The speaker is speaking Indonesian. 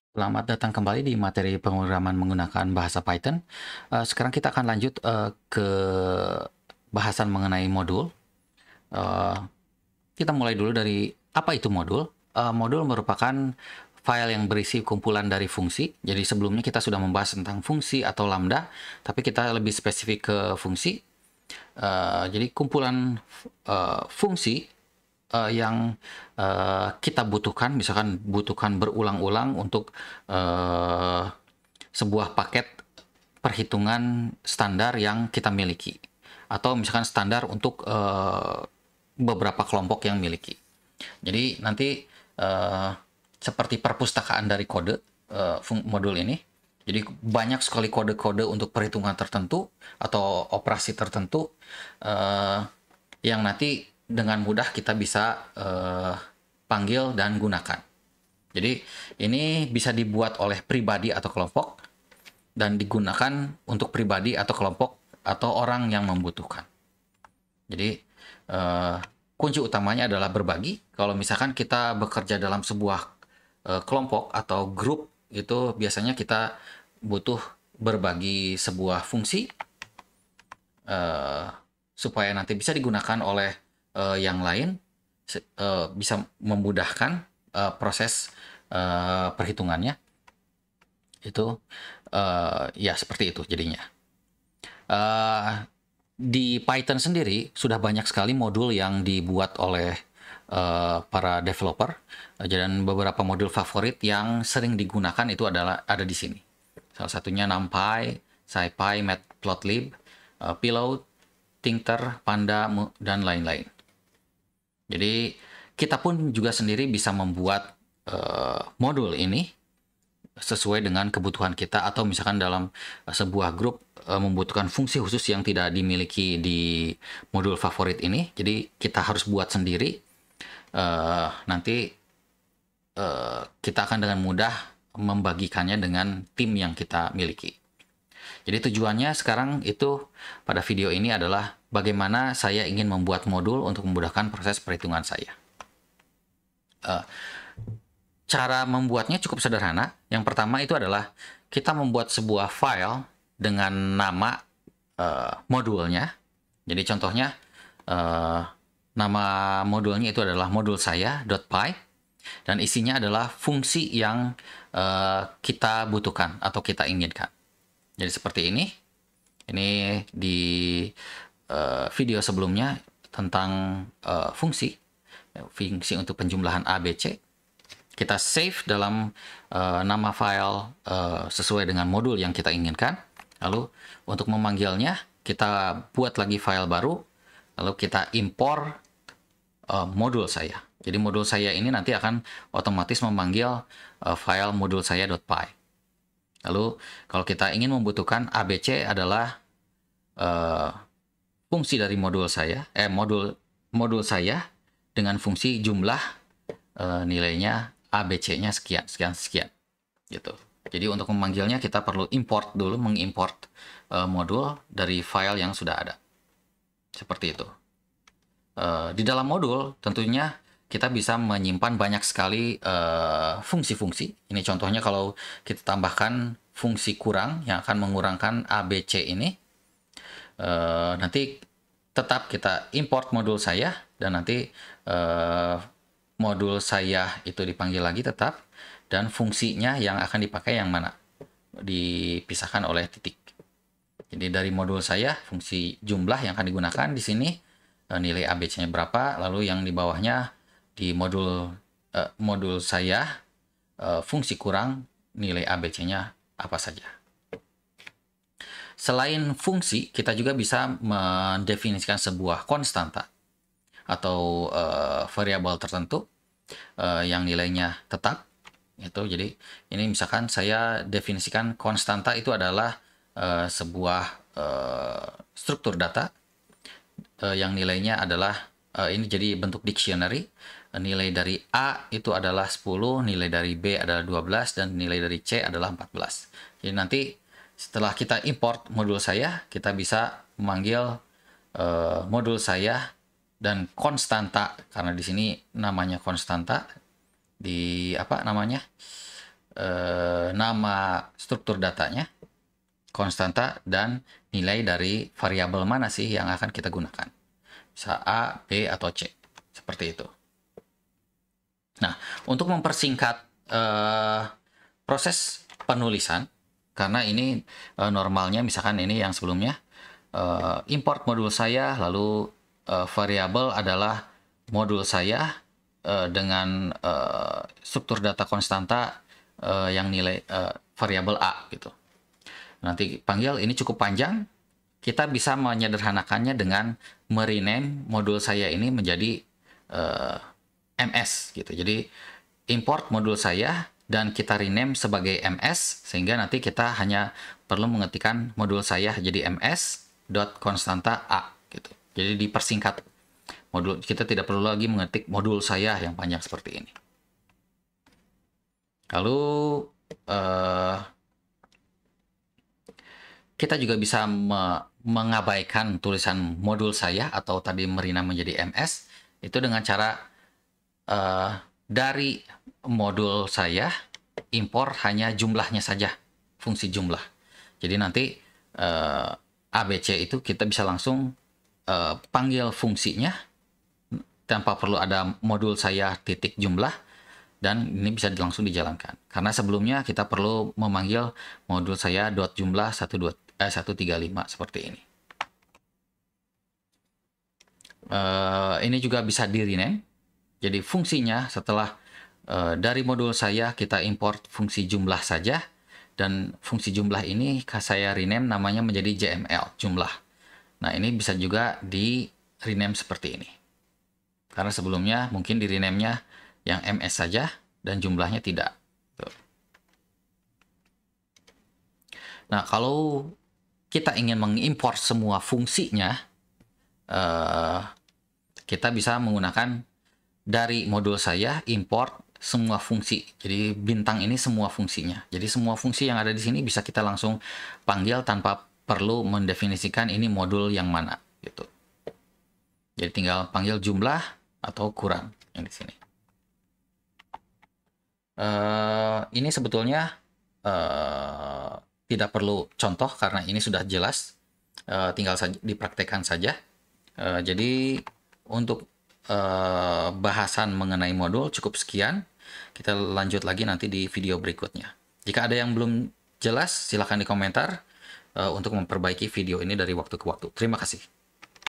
Selamat datang kembali di materi pemrograman menggunakan bahasa Python. Sekarang kita akan lanjut ke bahasan mengenai modul. Eh, kita mulai dulu dari apa itu modul. Modul merupakan file yang berisi kumpulan dari fungsi. Jadi sebelumnya kita sudah membahas tentang fungsi atau lambda, tapi kita lebih spesifik ke fungsi. Jadi kumpulan fungsi yang kita butuhkan, misalkan butuhkan berulang-ulang untuk sebuah paket perhitungan standar yang kita miliki, atau misalkan standar untuk beberapa kelompok yang miliki. Jadi nanti uh, seperti perpustakaan dari kode modul ini. Jadi banyak sekali kode-kode untuk perhitungan tertentu atau operasi tertentu yang nanti dengan mudah kita bisa panggil dan gunakan. Jadi ini bisa dibuat oleh pribadi atau kelompok dan digunakan untuk pribadi atau kelompok atau orang yang membutuhkan. Jadi kunci utamanya adalah berbagi. Kalau misalkan kita bekerja dalam sebuah kelompok atau grup, itu biasanya kita butuh berbagi sebuah fungsi supaya nanti bisa digunakan oleh yang lain, bisa memudahkan proses perhitungannya. Itu ya seperti itu jadinya. Di Python sendiri sudah banyak sekali modul yang dibuat oleh para developer, dan beberapa modul favorit yang sering digunakan itu adalah ada di sini. Salah satunya NumPy, SciPy, Matplotlib, Pillow, Tincter, Panda, dan lain-lain. Jadi kita pun juga sendiri bisa membuat modul ini sesuai dengan kebutuhan kita, atau misalkan dalam sebuah grup membutuhkan fungsi khusus yang tidak dimiliki di modul favorit ini, jadi kita harus buat sendiri. Nanti kita akan dengan mudah membagikannya dengan tim yang kita miliki. Jadi tujuannya sekarang itu pada video ini adalah bagaimana saya ingin membuat modul untuk memudahkan proses perhitungan saya. Cara membuatnya cukup sederhana. Yang pertama itu adalah kita membuat sebuah file dengan nama modulnya. Jadi contohnya nama modulnya itu adalah modul saya.py, dan isinya adalah fungsi yang kita butuhkan atau kita inginkan. Jadi seperti ini. Ini di video sebelumnya tentang fungsi untuk penjumlahan A, B, C. Kita save dalam nama file sesuai dengan modul yang kita inginkan. Lalu untuk memanggilnya, kita buat lagi file baru. Lalu kita import modul saya. Jadi modul saya ini nanti akan otomatis memanggil file modul saya.py. Lalu kalau kita ingin membutuhkan ABC adalah fungsi dari modul saya, modul saya dengan fungsi jumlah nilainya ABC-nya sekian, sekian, sekian, gitu. Jadi untuk memanggilnya kita perlu import dulu, mengimport modul dari file yang sudah ada. Seperti itu. Di dalam modul tentunya kita bisa menyimpan banyak sekali fungsi-fungsi. Ini contohnya kalau kita tambahkan fungsi kurang yang akan mengurangkan ABC ini, nanti tetap kita import modul saya, dan nanti modul saya itu dipanggil lagi tetap, dan fungsinya yang akan dipakai yang mana dipisahkan oleh titik. Jadi dari modul saya, fungsi jumlah yang akan digunakan di sini nilai ABC-nya berapa, lalu yang di bawahnya di modul saya fungsi kurang nilai ABC-nya apa saja. Selain fungsi, kita juga bisa mendefinisikan sebuah konstanta atau variabel tertentu yang nilainya tetap. Itu jadi ini misalkan saya definisikan konstanta itu adalah sebuah struktur data yang nilainya adalah ini jadi bentuk dictionary. Nilai dari A itu adalah 10, nilai dari B adalah 12, dan nilai dari C adalah 14. Jadi nanti setelah kita import modul saya, kita bisa memanggil modul saya dan konstanta, karena di sini namanya konstanta, di apa namanya, nama struktur datanya, konstanta, dan nilai dari variabel mana sih yang akan kita gunakan. Bisa A, B, atau C. Seperti itu. Nah, untuk mempersingkat proses penulisan, karena ini normalnya misalkan ini yang sebelumnya, import modul saya, lalu variabel adalah modul saya dengan struktur data konstanta yang nilai variabel A gitu. Nanti panggil ini cukup panjang, kita bisa menyederhanakannya dengan merename modul saya ini menjadi MS gitu. Jadi import modul saya dan kita rename sebagai MS, sehingga nanti kita hanya perlu mengetikkan modul saya jadi ms.konstanta A gitu. Jadi dipersingkat modul, kita tidak perlu lagi mengetik modul saya yang panjang seperti ini. Lalu kita juga bisa mengabaikan tulisan modul saya atau tadi merename menjadi MS itu dengan cara dari modul saya impor hanya jumlahnya saja, fungsi jumlah. Jadi nanti ABC itu kita bisa langsung panggil fungsinya tanpa perlu ada modul saya titik jumlah, dan ini bisa langsung dijalankan. Karena sebelumnya kita perlu memanggil modul saya dot jumlah 135 seperti ini. Ini juga bisa di rename. Jadi fungsinya setelah dari modul saya kita import fungsi jumlah saja, dan fungsi jumlah ini saya rename namanya menjadi JML, jumlah. Nah, ini bisa juga di rename seperti ini. Karena sebelumnya mungkin di rename-nya yang MS saja dan jumlahnya tidak. Tuh. Nah, kalau kita ingin mengimport semua fungsinya, kita bisa menggunakan dari modul saya import semua fungsi. Jadi bintang ini semua fungsinya. Jadi semua fungsi yang ada di sini bisa kita langsung panggil tanpa perlu mendefinisikan ini modul yang mana gitu. Jadi tinggal panggil jumlah atau kurang yang di sini. Ini sebetulnya tidak perlu contoh karena ini sudah jelas. Tinggal saja dipraktekkan saja. Jadi untuk bahasan mengenai modul cukup sekian. Kita lanjut lagi nanti di video berikutnya. Jika ada yang belum jelas, silahkan di komentar untuk memperbaiki video ini dari waktu ke waktu. Terima kasih.